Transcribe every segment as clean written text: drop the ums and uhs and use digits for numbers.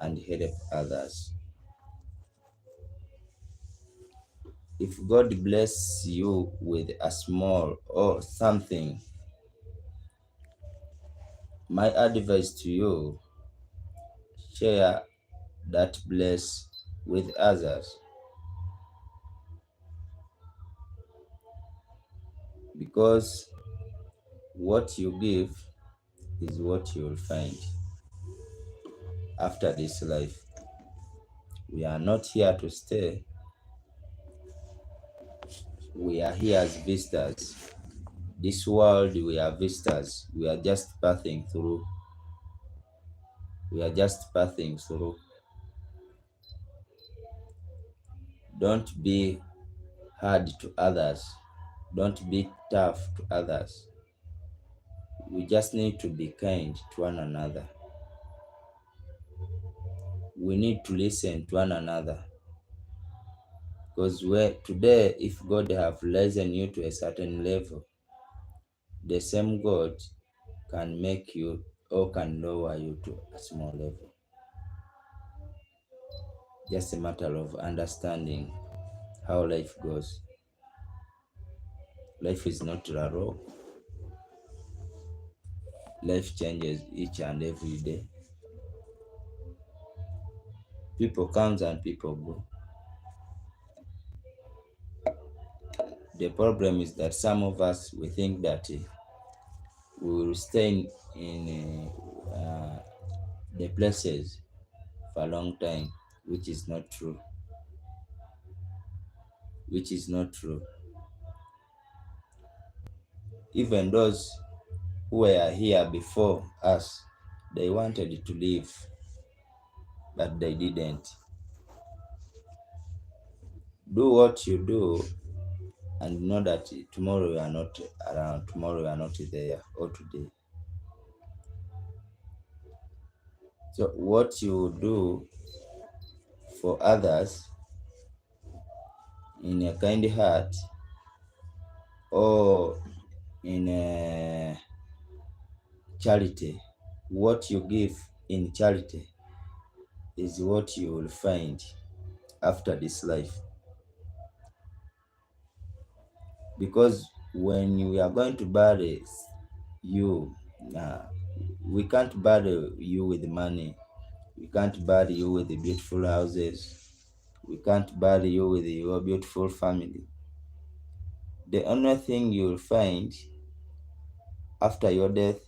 and help others. If God bless you with a small or something, my advice to you, share that bless with others, because what you give is what you will find after this life. We are not here to stay. We are here as visitors. This world, we are visitors. We are just passing through. We are just passing through. Don't be hard to others. Don't be tough to others. We just need to be kind to one another. We need to listen to one another. Because today, if God have risen you to a certain level, the same God can make you or can lower you to a small level. Just a matter of understanding how life goes. Life is not a row. Life changes each and every day. People comes and people go. The problem is that some of us, we think that we will stay in the places for a long time, which is not true. Which is not true. Even those who were here before us, they wanted to leave, but they didn't. Do what you do and know that tomorrow you are not around, tomorrow you are not there, or today. So what you do for others in a kind heart or in a charity, what you give in charity is what you will find after this life. Because when we are going to bury you, we can't bury you with money. We can't bury you with the beautiful houses. We can't bury you with your beautiful family. The only thing you'll find after your death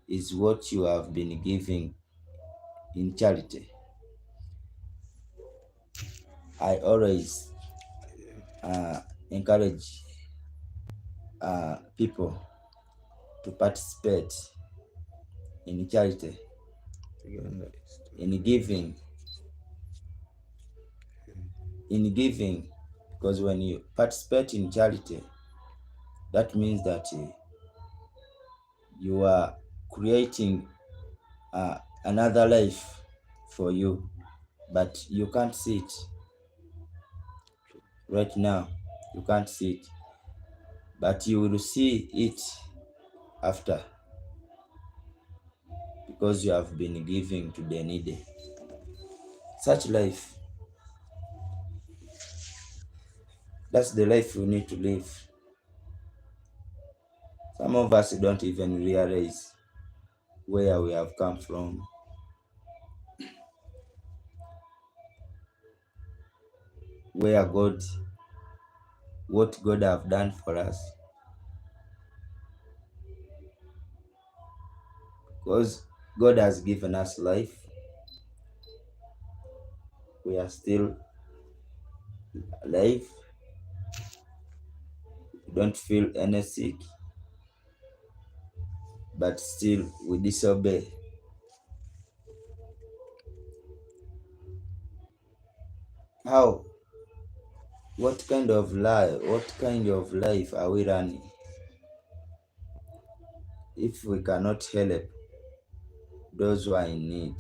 is what you have been giving in charity. I always encourage people to participate in charity, in giving, because when you participate in charity, that means that you are creating another life for you, but you can't see it right now. You can't see it, but you will see it after, because you have been giving to the needy. Such life, that's the life we need to live. Some of us don't even realize where we have come from. What God have done for us. Because God has given us life, we are still alive. We don't feel any sick, but still we disobey. How? What kind of life are we running if we cannot help those who are in need?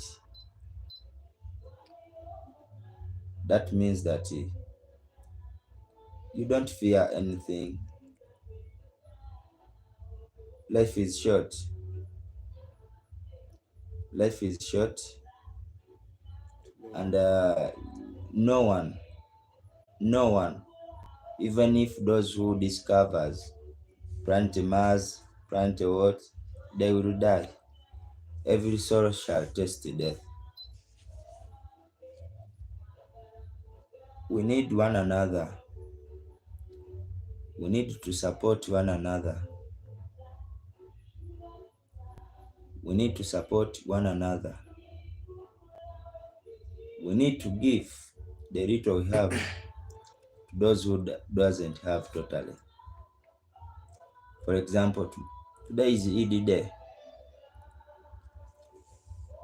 That means that you don't fear anything. Life is short. Life is short, and no one, even if those who discovers plant Mars, plant what, they will die. Every soul shall taste death. We need one another. We need to support one another. We need to support one another. We need to give the little we have to those who doesn't have totally. For example, today is Eid day,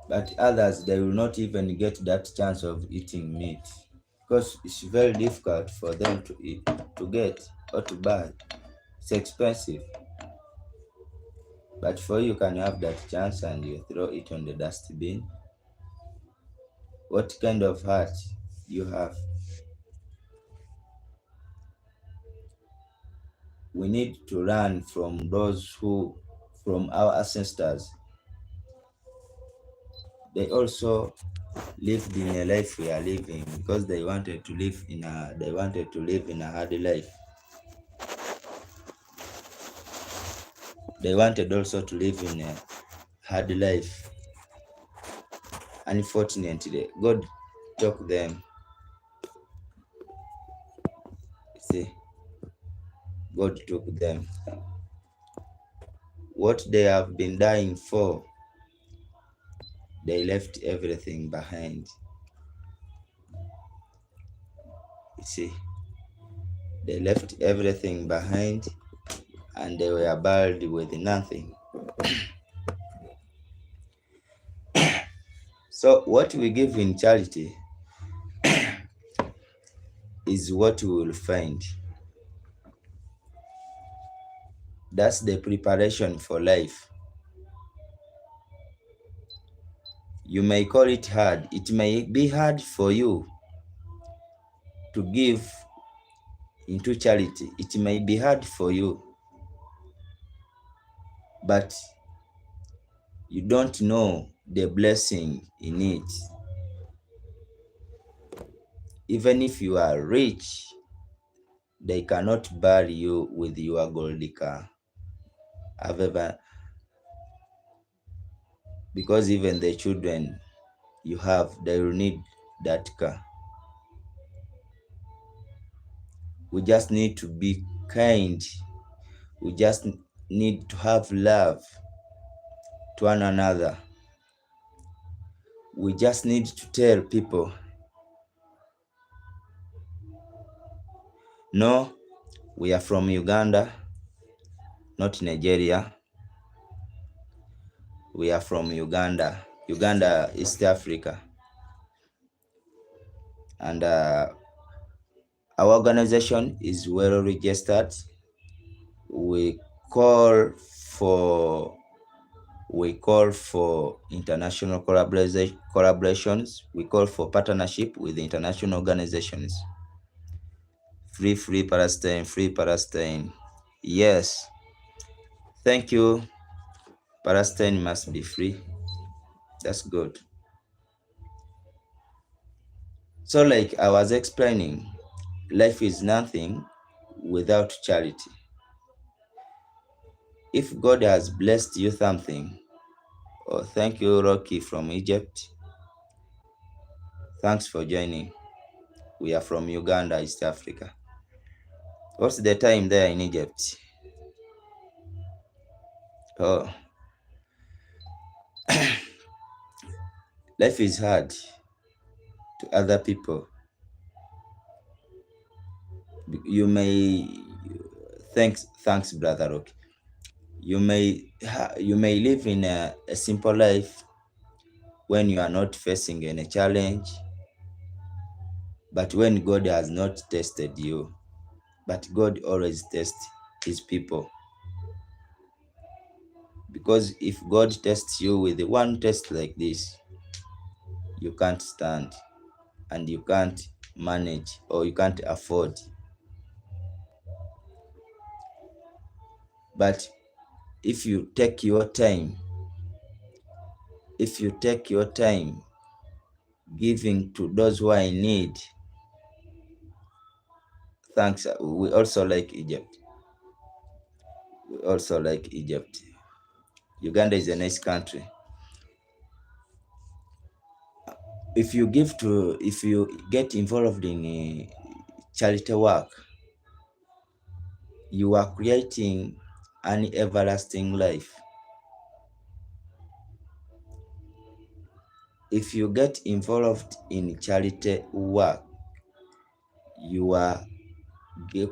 but others, they will not even get that chance of eating meat because it's very difficult for them to eat, to get or to buy. It's expensive. But for you can have that chance and you throw it on the dustbin. What kind of heart you have? We need to learn from those who, from our ancestors. They also lived in a life we are living because they wanted to live in a hard life. They wanted also to live in a hard life. Unfortunately, God took them. See, God took them. What they have been dying for, they left everything behind. You see, they left everything behind and they were buried with nothing. So what we give in charity is what we will find. That's the preparation for life. You may call it hard. It may be hard for you to give into charity. It may be hard for you, but you don't know the blessing in it. Even if you are rich, they cannot bury you with your gold car. However, because even the children you have, they will need that car. We just need to be kind. We just need to have love to one another. We just need to tell people, no, we are from Uganda, not Nigeria. We are from Uganda, East Africa. And our organization is well registered. We call for international collaborations. We call for partnership with international organizations. Free Palestine. Yes. Thank you. Palestine must be free. That's good. So like I was explaining, life is nothing without charity. If God has blessed you something, oh, thank you, Rocky from Egypt. Thanks for joining. We are from Uganda, East Africa. What's the time there in Egypt? Oh, life is hard to other people. You may thanks, brother Rocky. You may live in a simple life when you are not facing any challenge, but when God has not tested you, but God always tests his people. Because if God tests you with one test like this, you can't stand and you can't manage or you can't afford. But if you take your time, if you take your time giving to those who are in need, thanks. We also like Egypt. We also like Egypt. Uganda is a nice country. If you get involved in charity work, you are creating an everlasting life. If you get involved in charity work, you are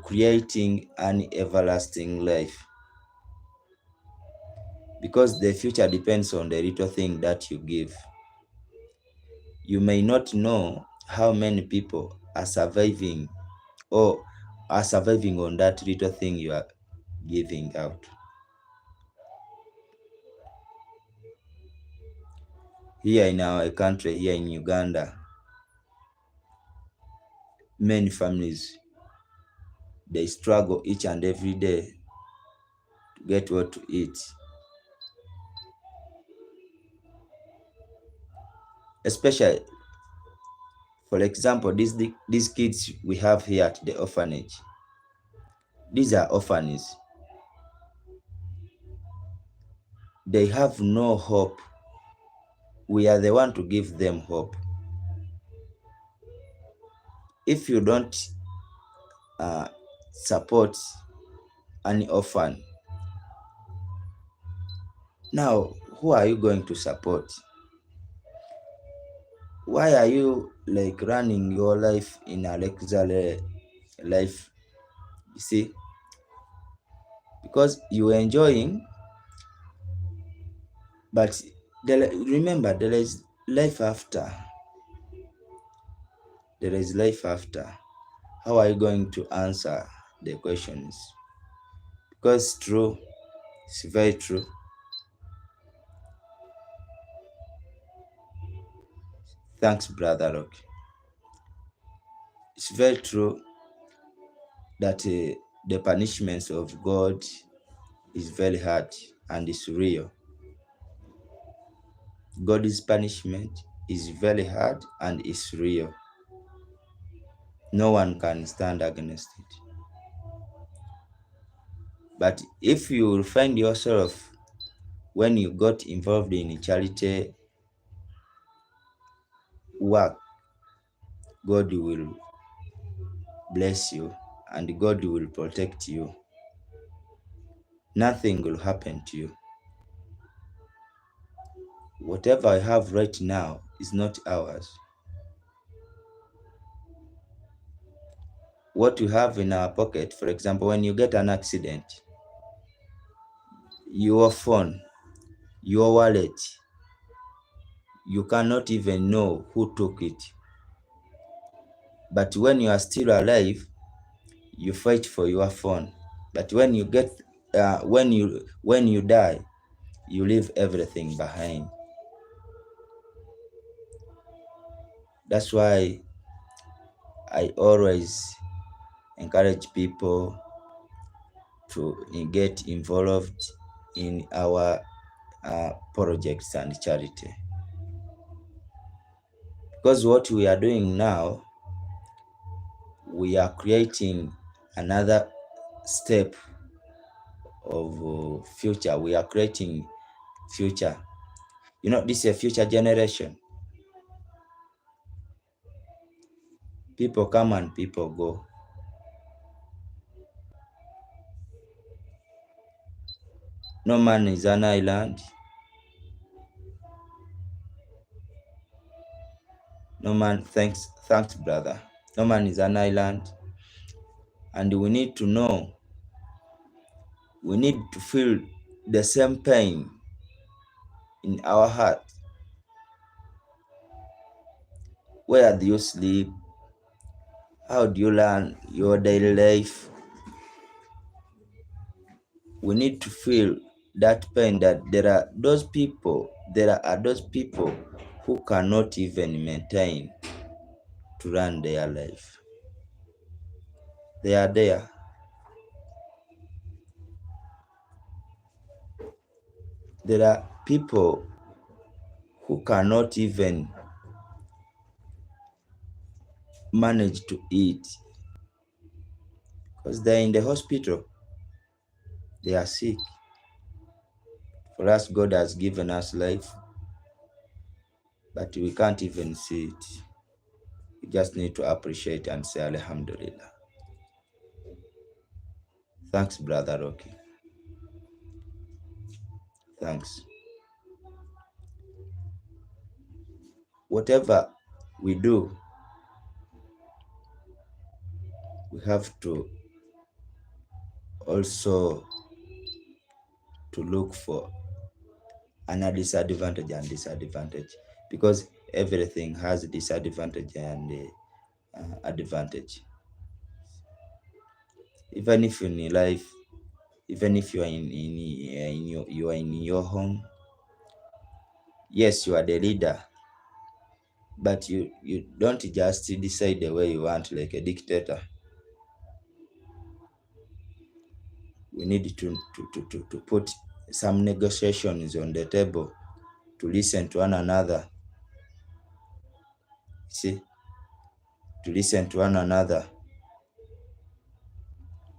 creating an everlasting life, because the future depends on the little thing that you give. You may not know how many people are surviving or are surviving on that little thing you are giving out. Here in our country, here in Uganda, many families, they struggle each and every day to get what to eat. Especially, for example, these kids we have here at the orphanage. These are orphans. They have no hope. We are the one to give them hope. If you don't support an orphan, now who are you going to support? Why are you like running your life in a luxury life? You see, because you are enjoying, but remember, there is life after. There is life after. How are you going to answer the questions? Because it's true, it's very true. Thanks, Brother Rock. It's very true that the punishments of God is very hard and it's real. God's punishment is very hard and it's real. No one can stand against it. But if you find yourself, when you got involved in charity work, God will bless you and God will protect you. Nothing will happen to you. Whatever I have right now is not ours. What we have in our pocket, for example, when you get an accident, your phone, your wallet, you cannot even know who took it. But when you are still alive, you fight for your phone. But when you when you die, you leave everything behind. That's why I always encourage people to get involved in our projects and charity. Because what we are doing now, we are creating another step of future. We are creating future. You know, this is a future generation. People come and people go. No man is an island. No man, thanks, brother. No man is an island. And we need to know, we need to feel the same pain in our heart. Where do you sleep? How do you learn your daily life? We need to feel that pain, that there are those people who cannot even maintain to run their life. They are there. There are people who cannot even manage to eat because they're in the hospital, they are sick. For us, God has given us life, but we can't even see it. We just need to appreciate and say Alhamdulillah. Thanks, Brother Rocky. Thanks. Whatever we do, we have to also to look for a disadvantage and disadvantage, because everything has a disadvantage and advantage. Even if in life, even if you are you are in your home, yes, you are the leader, but you don't just decide the way you want like a dictator. We need to put some negotiations on the table, to listen to one another. See, to listen to one another.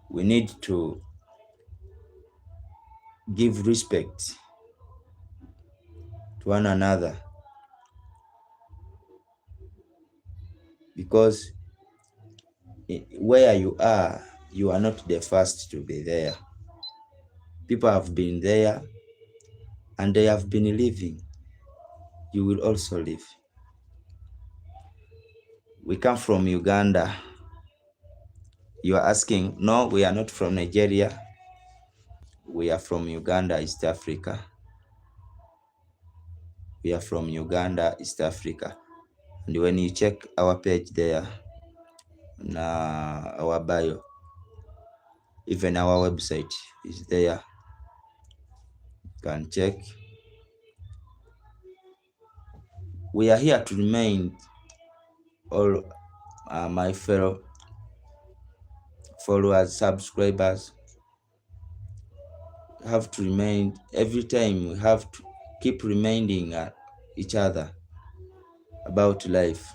We need to give respect to one another, because where you are not the first to be there. People have been there and they have been living. You will also live. We come from Uganda. You are asking, no, we are not from Nigeria. We are from Uganda, East Africa. We are from Uganda, East Africa. And when you check our page there, our bio, even our website is there. You can check. We are here to remind all my fellow followers, subscribers, have to remind every time. We have to keep reminding each other about life.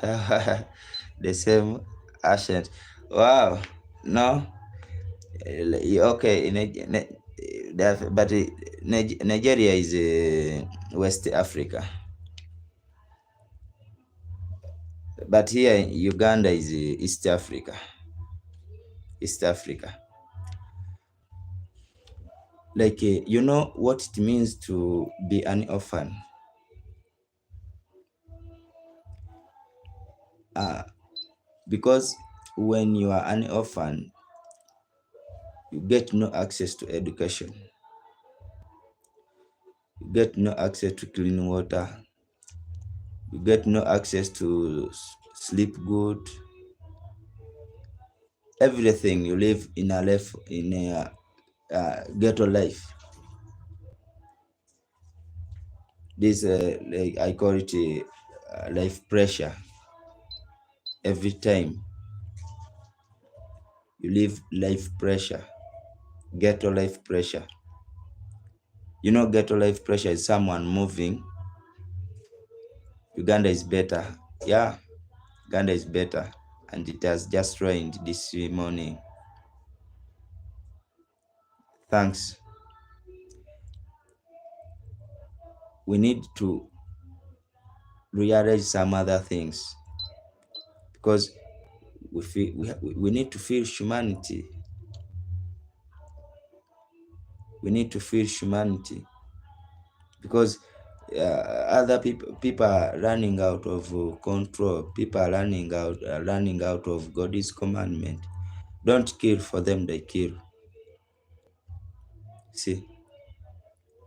The same accent. Wow. No. Okay. But Nigeria is West Africa. But here Uganda is East Africa. East Africa. Like, you know what it means to be an orphan? Because when you are an orphan, you get no access to education. You get no access to clean water. You get no access to sleep good. Everything, you live in a ghetto life. This like I call it life pressure. Every time you live life pressure, ghetto life pressure. You know, ghetto life pressure is someone moving. Uganda is better. Yeah, Uganda is better. And it has just rained this morning. Thanks. We need to rearrange some other things, because we need to feel humanity. We need to feel humanity, because other people are running out of control. People are running out of God's commandment. Don't kill for them, they kill. See,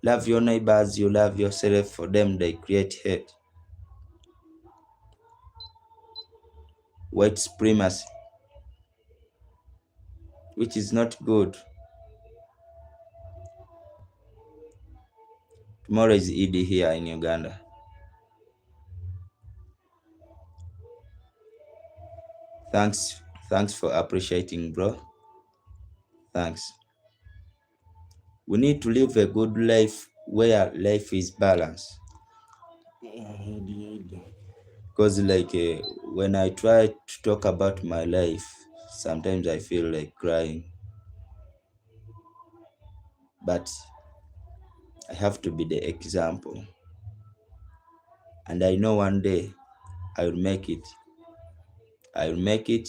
love your neighbors, you love yourself. For them, they create hate. White supremacy, which is not good. Tomorrow is Eid here in Uganda. Thanks for appreciating, bro. Thanks. We need to live a good life where life is balanced. Because when I try to talk about my life, sometimes I feel like crying. But I have to be the example. And I know one day I will make it. I will make it,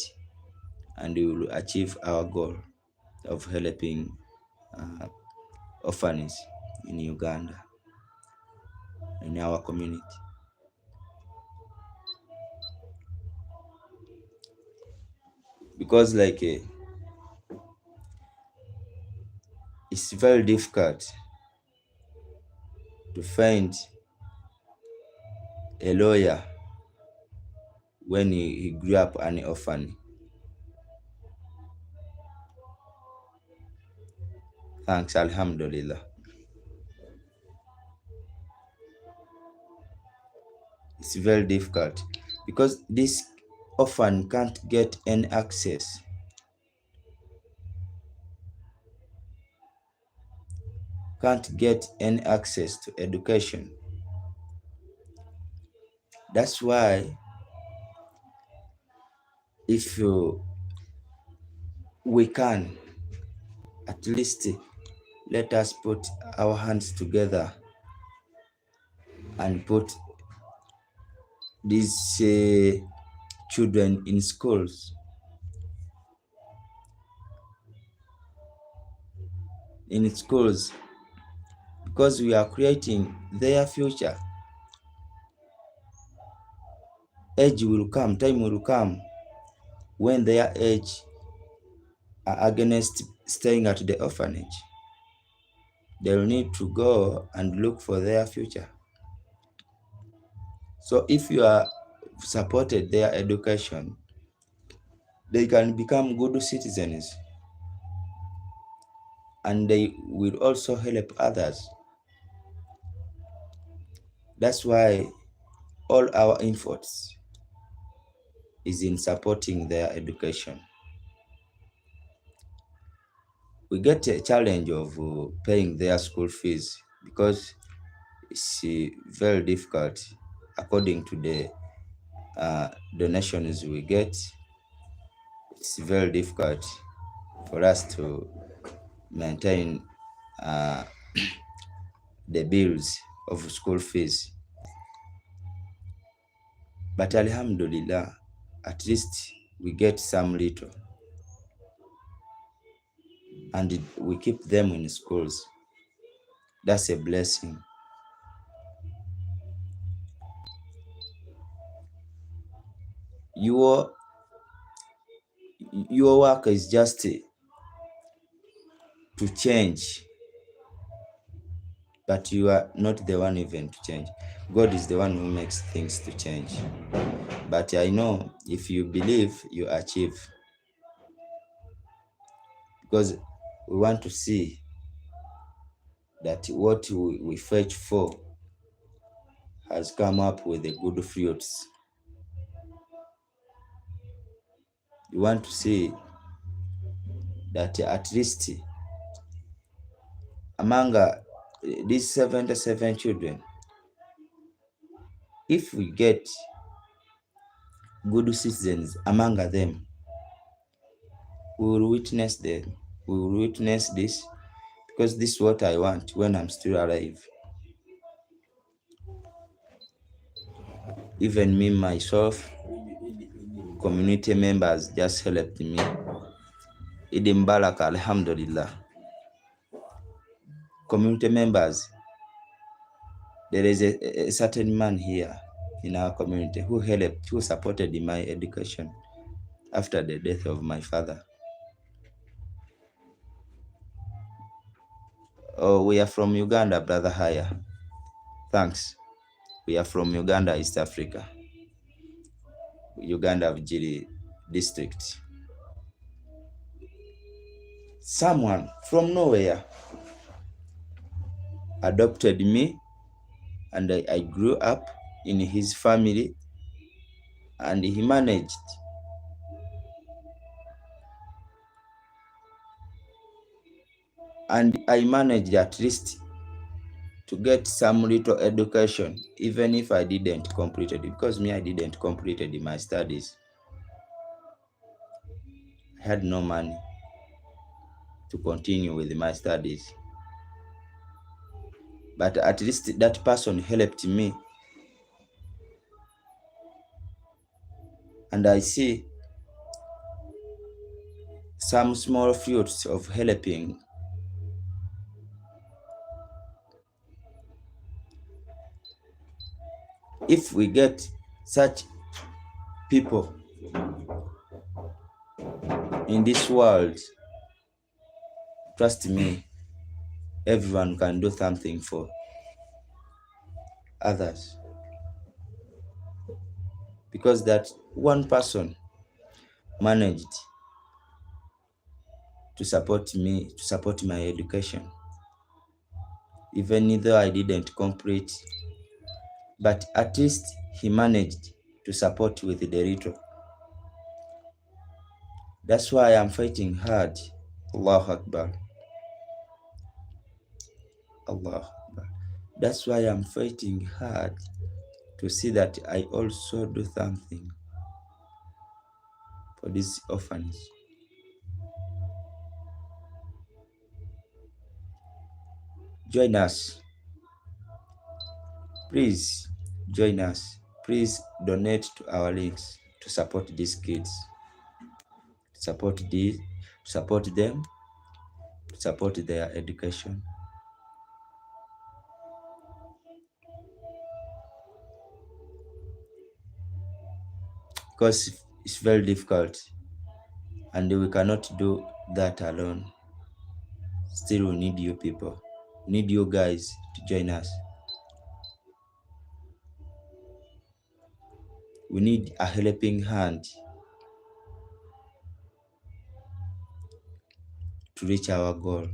and we will achieve our goal of helping orphans in Uganda, in our community. Because it's very difficult to find a lawyer when he grew up an orphan. Thanks, Alhamdulillah. It's very difficult because this orphan can't get any access. Can't get any access to education. That's why if we can, at least let us put our hands together and put these children in schools. Because we are creating their future. Age will come, time will come when their age are against staying at the orphanage. They will need to go and look for their future. So if you are supported their education, they can become good citizens, and they will also help others. That's why all our efforts is in supporting their education. We get a challenge of paying their school fees because it's very difficult according to the donations we get. It's very difficult for us to maintain the bills of school fees. But Alhamdulillah, at least we get some little, and we keep them in schools. That's a blessing. Your work is just to change, but you are not the one even to change. God is the one who makes things to change. But I know if you believe, you achieve. Because we want to see that what we fight for has come up with the good fruits. You want to see that at least among these 77 children, if we get good citizens among them, we will witness them. We will witness this, because this is what I want when I'm still alive. Even me, myself, community members just helped me. Eid Mubarak, Alhamdulillah. Community members, there is a certain man here in our community who supported my education after the death of my father. Oh, we are from Uganda, Brother Haya. Thanks. We are from Uganda, East Africa. Uganda Vijiri district. Someone from nowhere adopted me, and I grew up in his family, and he managed and I managed at least to get some little education, even if I didn't complete it, because I didn't complete my studies. I had no money to continue with my studies. But at least that person helped me. And I see some small fruits of helping. If we get such people in this world, trust me, everyone can do something for others. Because that one person managed to support me, to support my education. Even though I didn't complete, but at least he managed to support with the little. That's why I'm fighting hard. Allahu Akbar. Allahu Akbar. That's why I'm fighting hard to see that I also do something for these orphans. Join us. Please join us. Please donate to our links to support these kids. Support them, support their education. Because it's very difficult and we cannot do that alone. Still, we need you people. We need you guys to join us. We need a helping hand to reach our goal.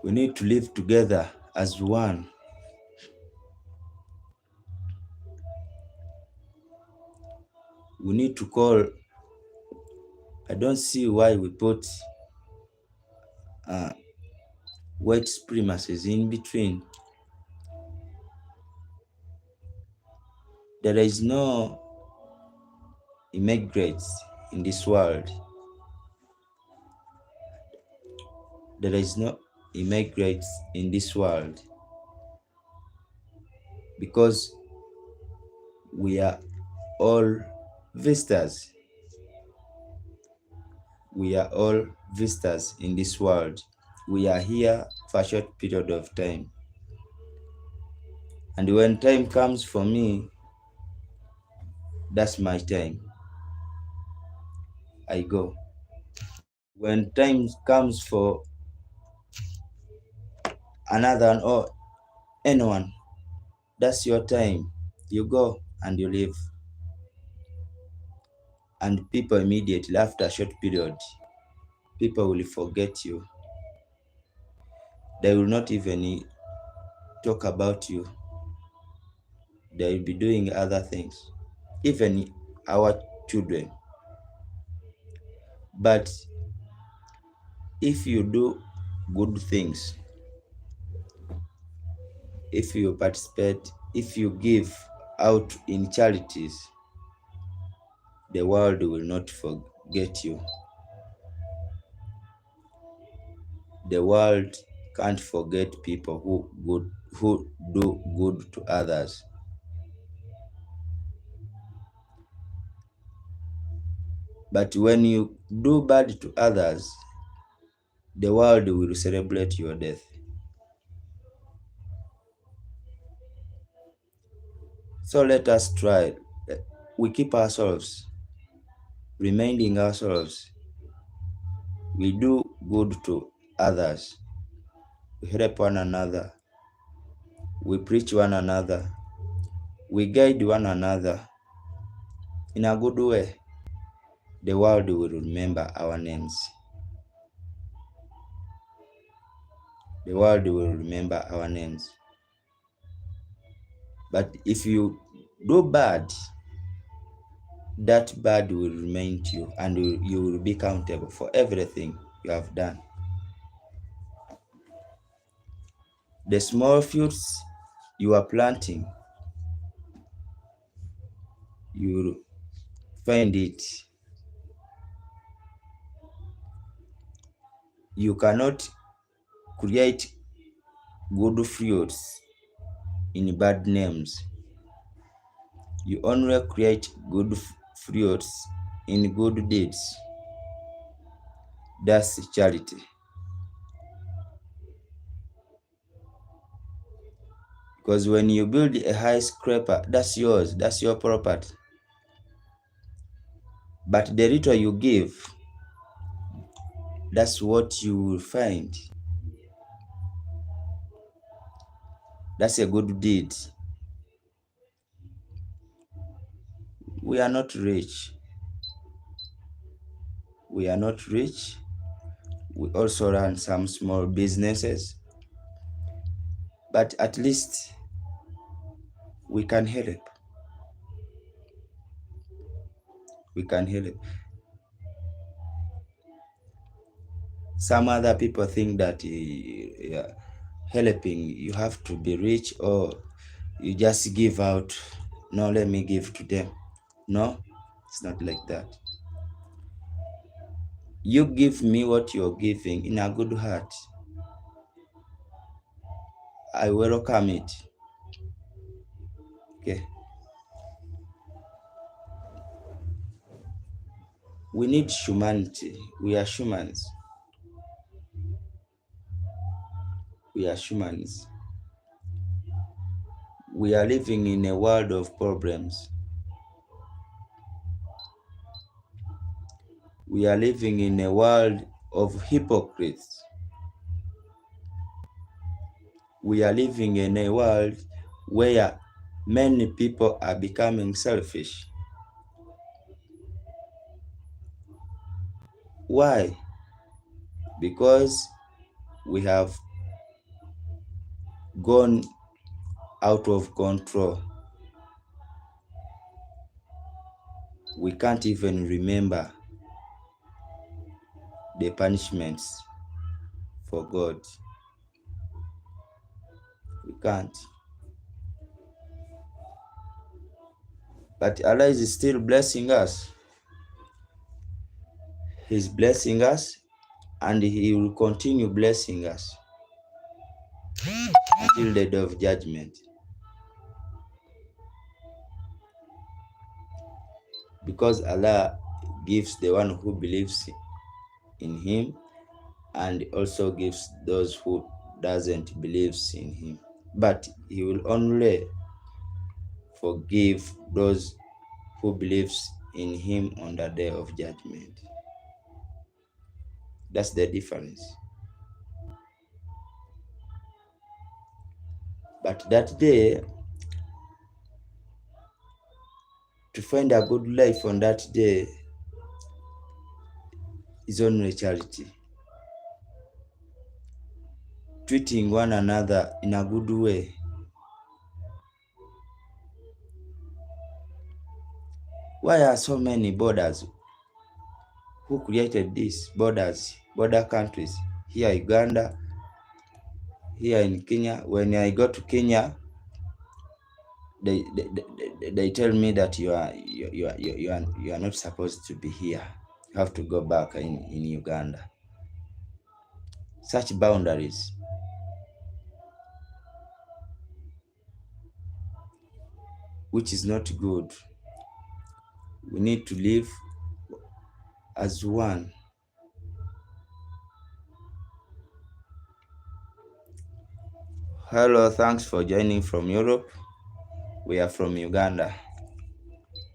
We need to live together as one. We need to call. I don't see why we put white supremacists in between. There is no immigrants in this world. There is no immigrants in this world because we are all visitors. We are all visitors in this world. We are here for a short period of time. And when time comes for me, that's my time. I go. When time comes for another one or anyone, that's your time. You go and you leave. And people immediately, after a short period, people will forget you. They will not even talk about you. They will be doing other things, even our children. But if you do good things, if you participate, if you give out in charities, the world will not forget you. The world can't forget people who do good to others. But when you do bad to others, the world will celebrate your death. So let us try. We keep ourselves, reminding ourselves, we do good to others. We help one another. We preach one another. We guide one another in a good way. The world will remember our names. The world will remember our names. But if you do bad, that bad will remain to you, and you will be accountable for everything you have done. The small fruits you are planting, you will find it. You cannot create good fruits in bad names. You only create good fruits in good deeds. That's charity. Because when you build a high scraper, that's yours, that's your property. But the little you give, that's what you will find. That's a good deed. We are not rich. We are not rich. We also run some small businesses. But at least we can help. We can help. Some other people think that helping, you have to be rich, or you just give out. No, let me give to them. No, it's not like that. You give me what you're giving in a good heart. I welcome it. Okay. We need humanity. We are humans. We are humans. We are living in a world of problems. We are living in a world of hypocrites. We are living in a world where many people are becoming selfish. Why? Because we have gone out of control. We can't even remember the punishments for God. We can't. But Allah is still blessing us. He's blessing us, and He will continue blessing us until the day of judgment. Because Allah gives the one who believes in Him, and also gives those who doesn't believe in Him. But He will only forgive those who believes in Him on the day of judgment. That's the difference. But that day, to find a good life on that day is only charity. Treating one another in a good way. Why are so many borders? Who created these borders, border countries? Here Uganda, here in Kenya. When I go to Kenya, they tell me that you are not supposed to be here. You have to go back in Uganda. Such boundaries. Which is not good. We need to live as one. Hello, thanks for joining from Europe. We are from Uganda.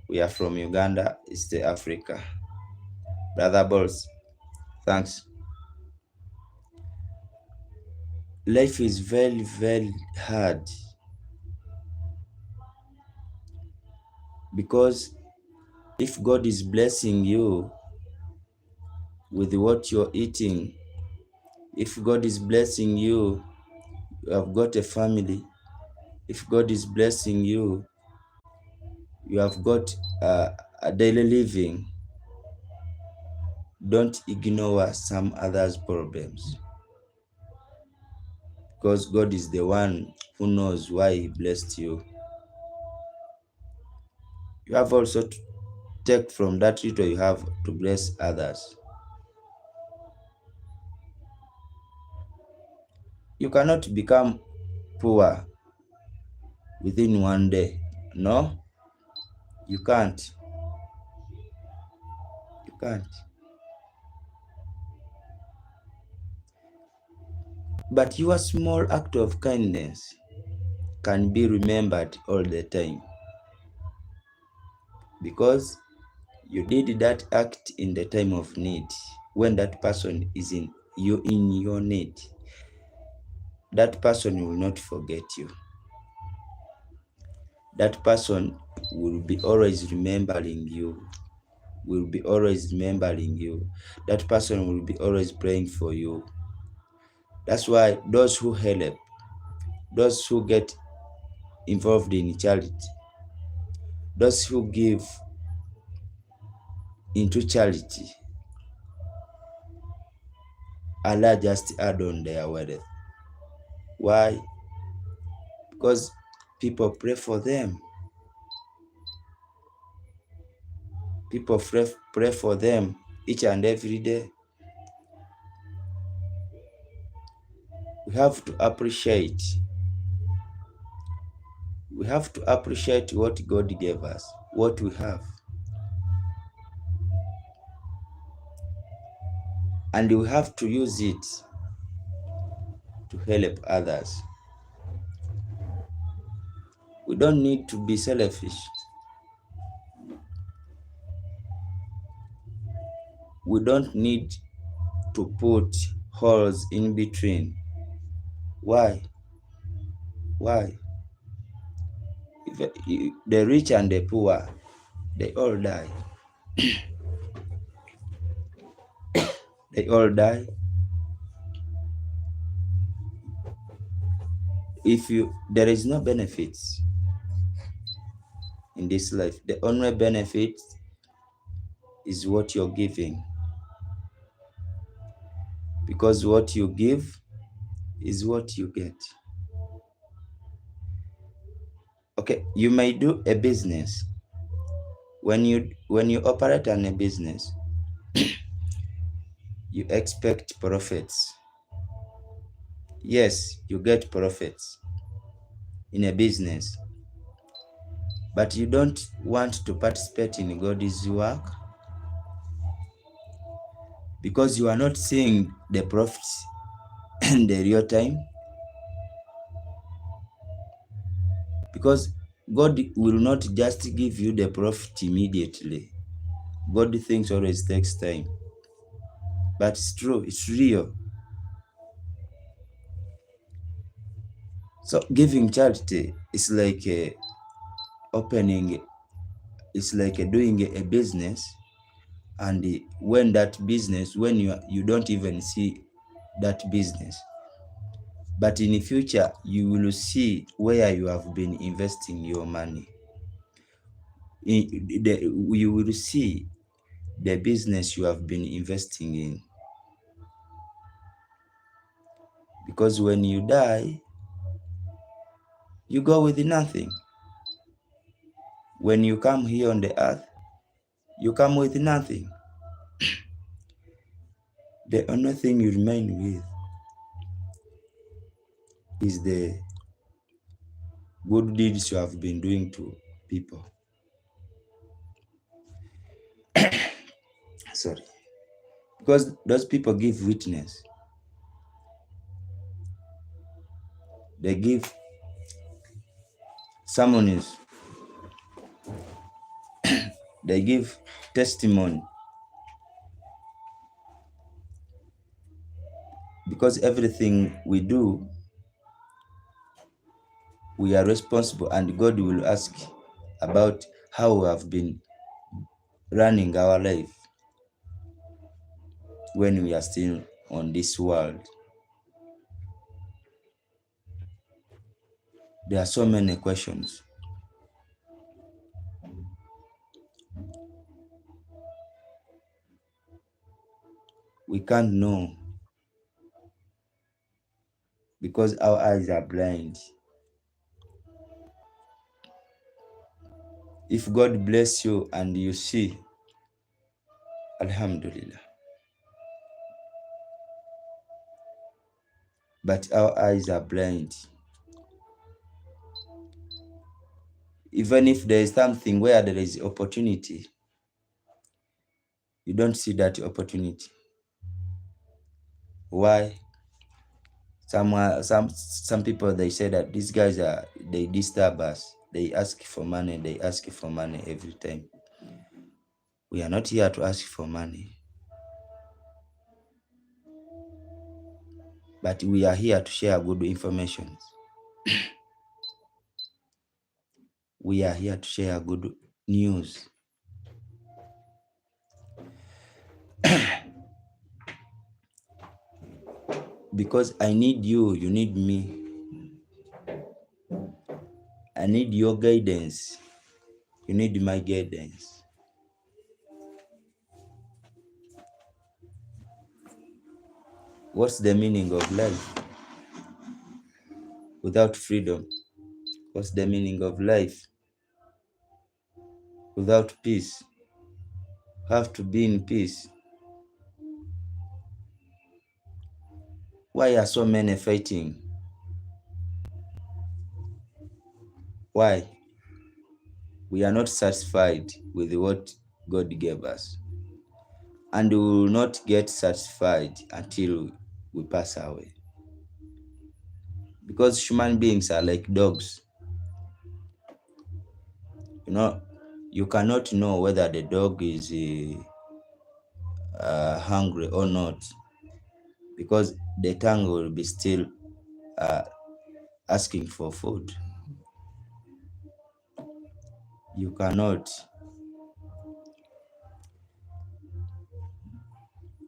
We are from Uganda, East Africa. Brother Balls, thanks. Life is very, very hard. Because if God is blessing you with what you're eating, if God is blessing you, you have got a family. If God is blessing you, you have got a daily living, don't ignore some others' problems, because God is the one who knows why He blessed you. You have also to take from that little you have to bless others. You cannot become poor within one day. No, you can't. You can't. But your small act of kindness can be remembered all the time, because you did that act in the time of need. When that person is in your need, that person will not forget you. That person will be always remembering you. That person will be always praying for you. That's why those who help, those who get involved in charity, those who give into charity, Allah just add on their wealth. Why? Because people pray for them. People pray for them each and every day. We have to appreciate. We have to appreciate what God gave us, what we have. And we have to use it to help others. We don't need to be selfish. We don't need to put holes in between. Why? Why? If the rich and the poor, they all die. They all die. There is no benefits in this life. The only benefit is what you're giving. Because what you give is what you get. Okay, you may do a business. When you operate on a business, you expect profits. Yes, you get profits in a business, but you don't want to participate in God's work because you are not seeing the profits in the real time. Because God will not just give you the profit immediately. God things always takes time. But it's true, it's real. So giving charity is like doing a business, and when you don't even see that business, but in the future you will see where you have been investing your money. You will see the business you have been investing in. Because when you die, you go with nothing. When you come here on the earth, you come with nothing. The only thing you remain with is the good deeds you have been doing to people. Sorry. Because those people give witness. They give sermons. They give testimony. Because everything we do, we are responsible, and God will ask about how we have been running our life when we are still on this world. There are so many questions. We can't know because our eyes are blind. If God bless you and you see, Alhamdulillah. But our eyes are blind. Even if there is something where there is opportunity, you don't see that opportunity. Why? Some people, they say that these guys they disturb us. They ask for money. They ask for money every time. We are not here to ask for money, but we are here to share good information. We are here to share good news. Because I need you, you need me. I need your guidance. You need my guidance. What's the meaning of life without freedom? What's the meaning of life without peace? Have to be in peace. Why are so many fighting? Why? We are not satisfied with what God gave us. And we will not get satisfied until we pass away. Because human beings are like dogs. You cannot know whether the dog is hungry or not, because the tongue will be still asking for food. You cannot.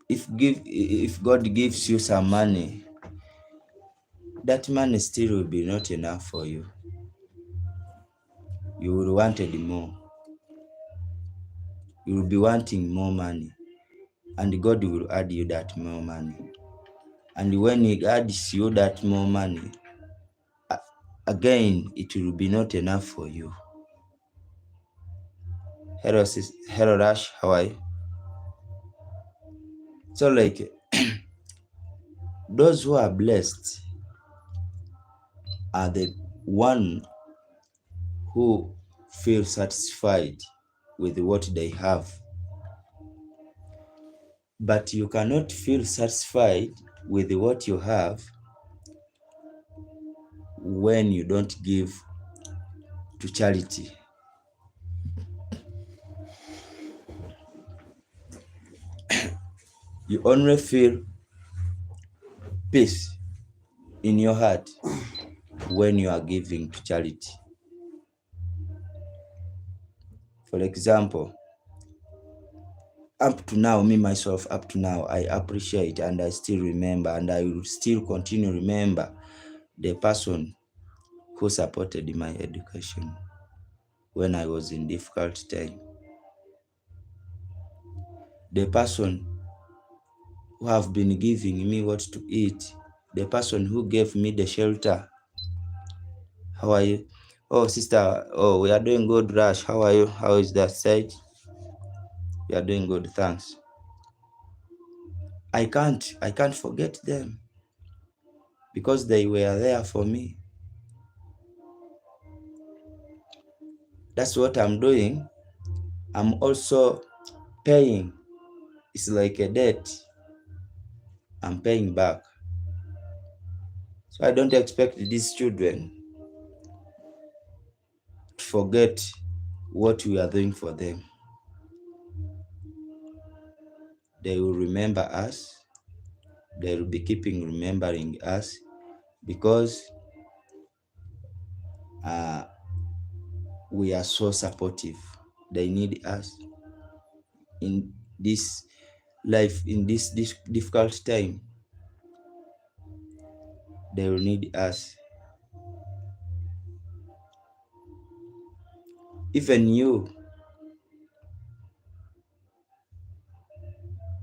If God gives you some money, that money still will be not enough for you. You will wanted more. You will be wanting more money, and God will add you that more money. And when He adds you that more money, again it will be not enough for you. Hello Rash, how are you? So like those who are blessed are the one who feel satisfied with what they have. But you cannot feel satisfied with what you have when you don't give to charity. You only feel peace in your heart when you are giving to charity. For example, up to now, I appreciate and I still remember, and I will still continue to remember the person who supported my education when I was in difficult time. The person who have been giving me what to eat, the person who gave me the shelter. How are you? Oh, sister, we are doing good, Rush. How are you? How is that side? We are doing good, thanks. I can't forget them because they were there for me. That's what I'm doing. I'm also paying. It's like a debt. I'm paying back. So I don't expect these children to forget what we are doing for them. They will remember us. They will be keeping remembering us because we are so supportive. They need us in this life, in this difficult time. They will need us. Even you,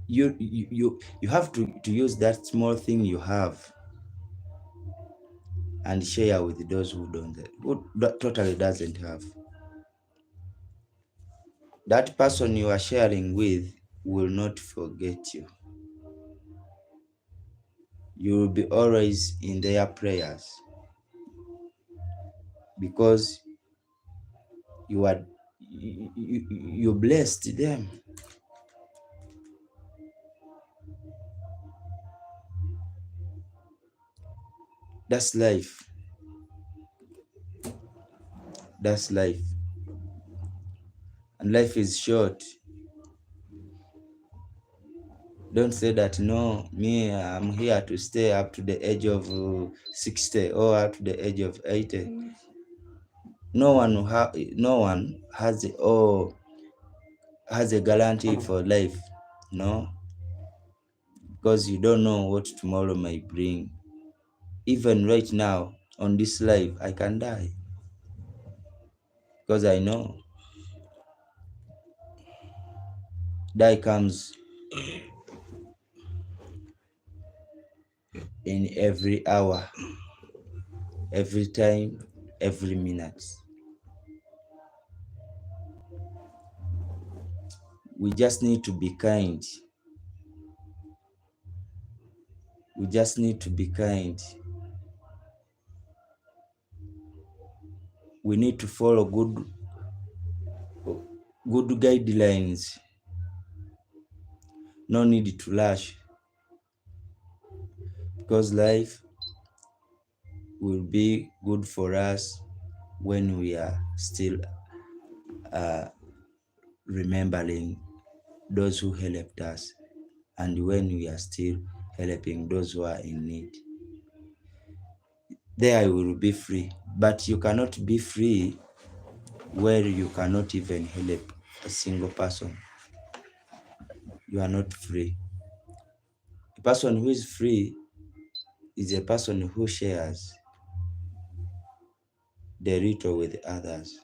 you have to use that small thing you have and share with those who totally doesn't have. That person you are sharing with will not forget you. You will be always in their prayers because you blessed them. That's life. That's life. And life is short. Don't say that, no, me, I'm here to stay up to the age of 60 or up to the age of 80. No one has a guarantee for life, no, because you don't know what tomorrow may bring. Even right now on this life, I can die because I know die comes in every hour, every time, every minute. We just need to be kind. We just need to be kind. We need to follow good guidelines. No need to rush, because life will be good for us when we are still remembering those who helped us, and when we are still helping those who are in need. There we will be free, but you cannot be free where you cannot even help a single person. You are not free. A person who is free is a person who shares the little with others.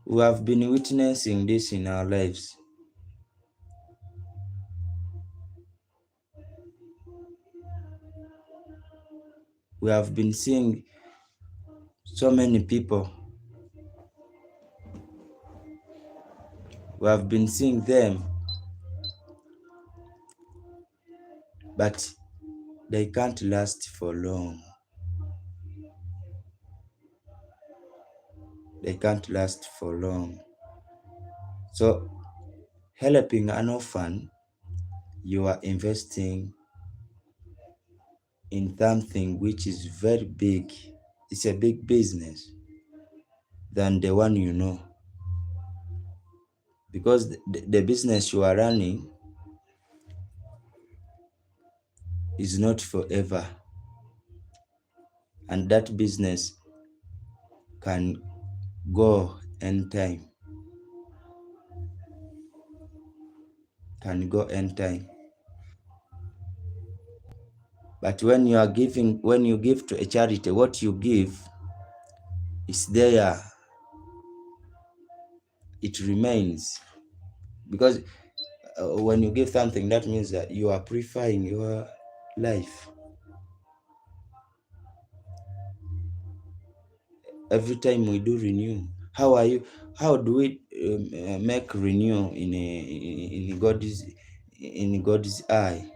We have been witnessing this in our lives. We have been seeing so many people. We have been seeing them, but they can't last for long. They can't last for long. So, helping an orphan, you are investing in something which is very big. It's a big business than the one you know. Because the business you are running is not forever. And that business can go anytime. Can go anytime. But when you give to a charity, what you give is there. It remains. Because when you give something, that means that you are purifying your life. Every time we do renew, how do we make renew in God's eye?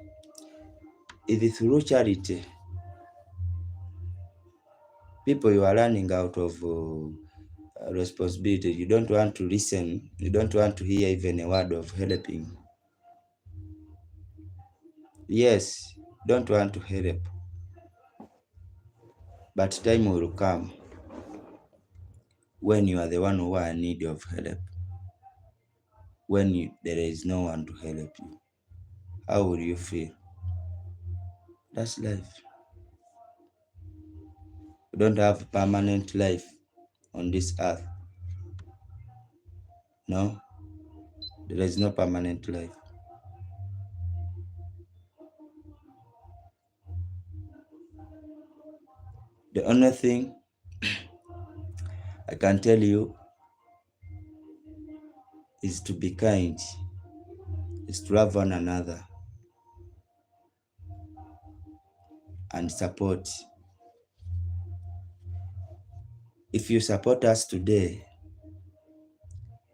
It is through charity. People, you are running out of responsibility. You don't want to listen. You don't want to hear even a word of helping. Yes, don't want to help. But time will come when you are the one who are in need of help. When there is no one to help you, how will you feel? That's life. We don't have permanent life on this earth. No, there is no permanent life. The only thing I can tell you is to be kind, is to love one another and support. If you support us today,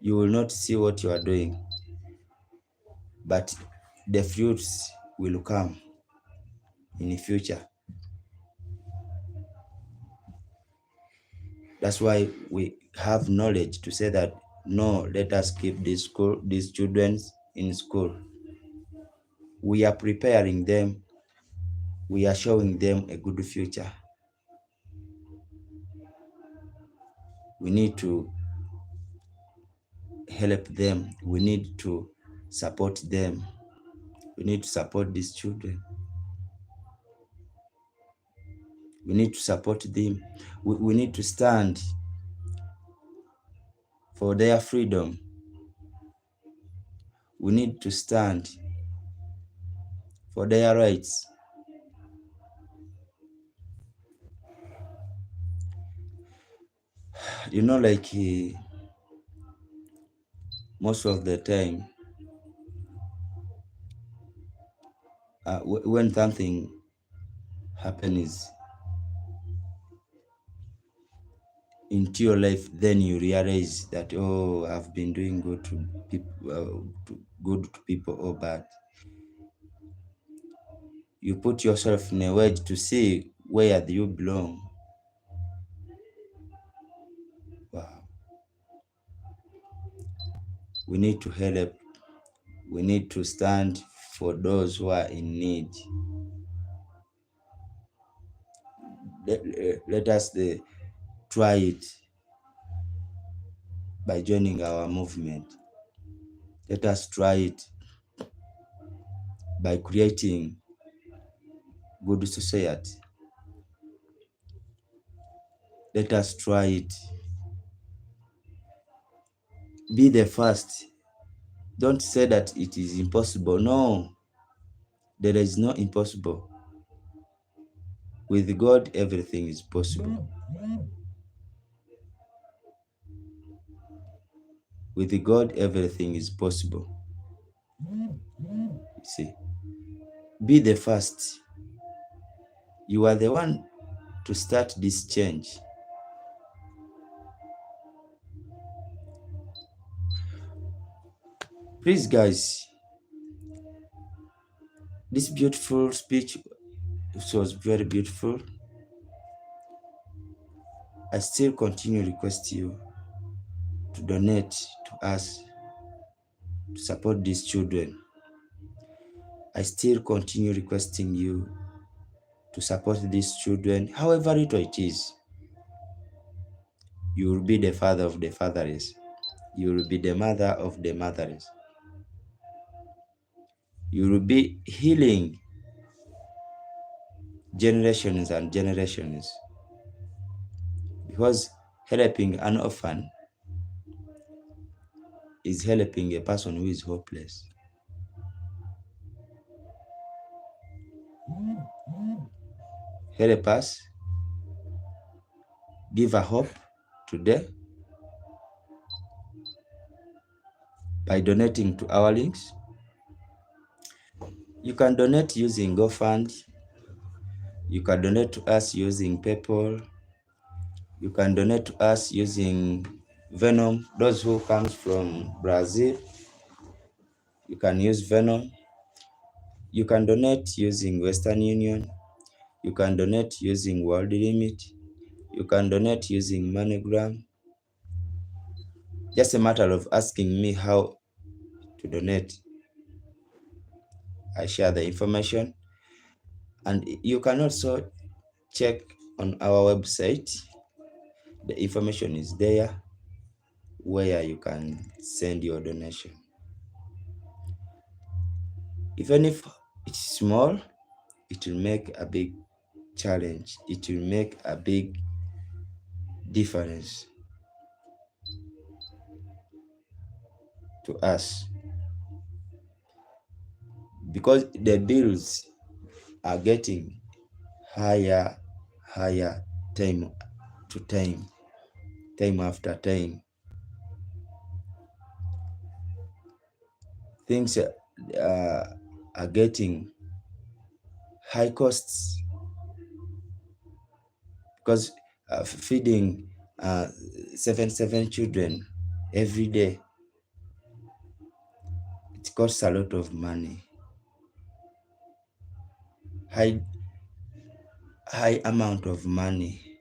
you will not see what you are doing, but the fruits will come in the future. That's why we have knowledge to say that, no, let us keep these children in school. We are preparing them. We are showing them a good future. We need to help them. We need to support them. We need to support these children. We need to support them. We need to stand for their freedom. We need to stand for their rights. You know, like most of the time, when something happens into your life, then you realize that, oh, I've been doing good to people, or bad. You put yourself in a wedge to see where do you belong. Wow. We need to help. We need to stand for those who are in need. Let us try it by joining our movement. Let us try it by creating good society. Let us try it. Be the first. Don't say that it is impossible. No, there is no impossible. With God, everything is possible. With God, everything is possible. See, be the first. You are the one to start this change. Please, guys, this beautiful speech was very beautiful. I still continue to request you to donate to us to support these children. I still continue requesting you to support these children, however little it is. You will be the father of the fatherless. You will be the mother of the motherless. You will be healing generations and generations. Because helping an orphan is helping a person who is hopeless. Help us give a hope today by donating to our links. You can donate using GoFund. You can donate to us using PayPal. You can donate to us using Venom. Those who comes from Brazil, you can use Venom. You can donate using Western Union. You can donate using World Limit. You can donate using MoneyGram. Just a matter of asking me how to donate. I share the information, and you can also check on our website. The information is there where you can send your donation. Even if it's small, it will make a big challenge. It will make a big difference to us, because the bills are getting higher time to time after time. things are getting high costs, because feeding 7 children every day, it costs a lot of money, high amount of money,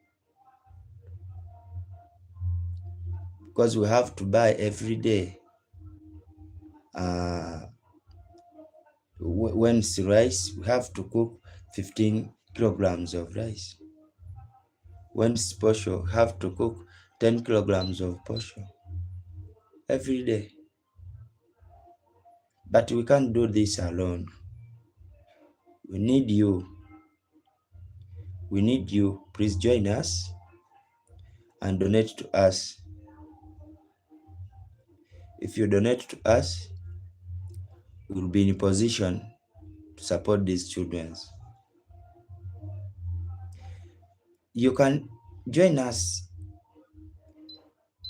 because we have to buy every day. When it's rice, we have to cook 15 kilograms of rice. When it's posho, we have to cook 10 kilograms of posho every day. But we can't do this alone. We need you. We need you. Please join us and donate to us. If you donate to us, we will be in a position to support these children. You can join us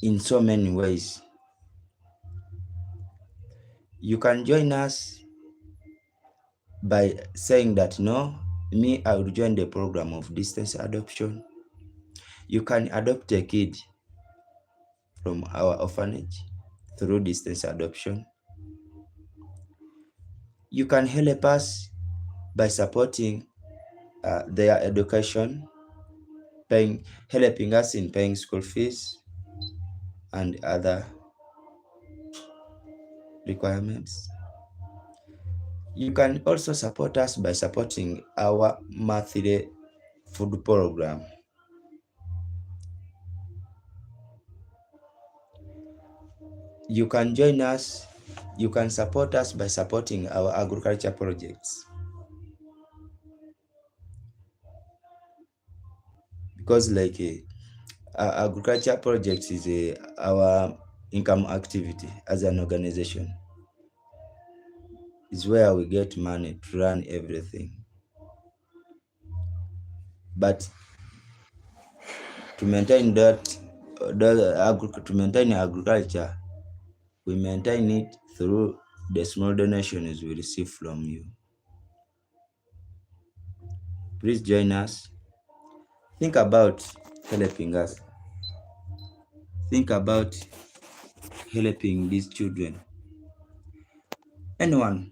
in so many ways. You can join us by saying that, no, me, I will join the program of distance adoption. You can adopt a kid from our orphanage through distance adoption. You can help us by supporting their education, helping us in paying school fees and other requirements. You can also support us by supporting our monthly food program. You can join us, you can support us by supporting our agriculture projects. Because like agriculture projects is our income activity as an organization. Is where we get money to run everything. But to maintain to maintain agriculture, we maintain it through the small donations we receive from you. Please join us. Think about helping us. Think about helping these children. Anyone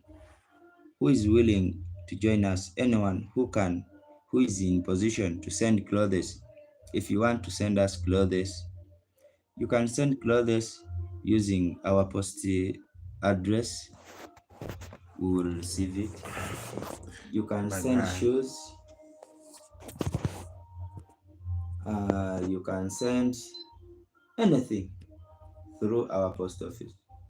who is willing to join us, anyone who is in position to send clothes. If you want to send us clothes, you can send clothes using our post address. We will receive it. You can send shoes. You can send anything through our post office.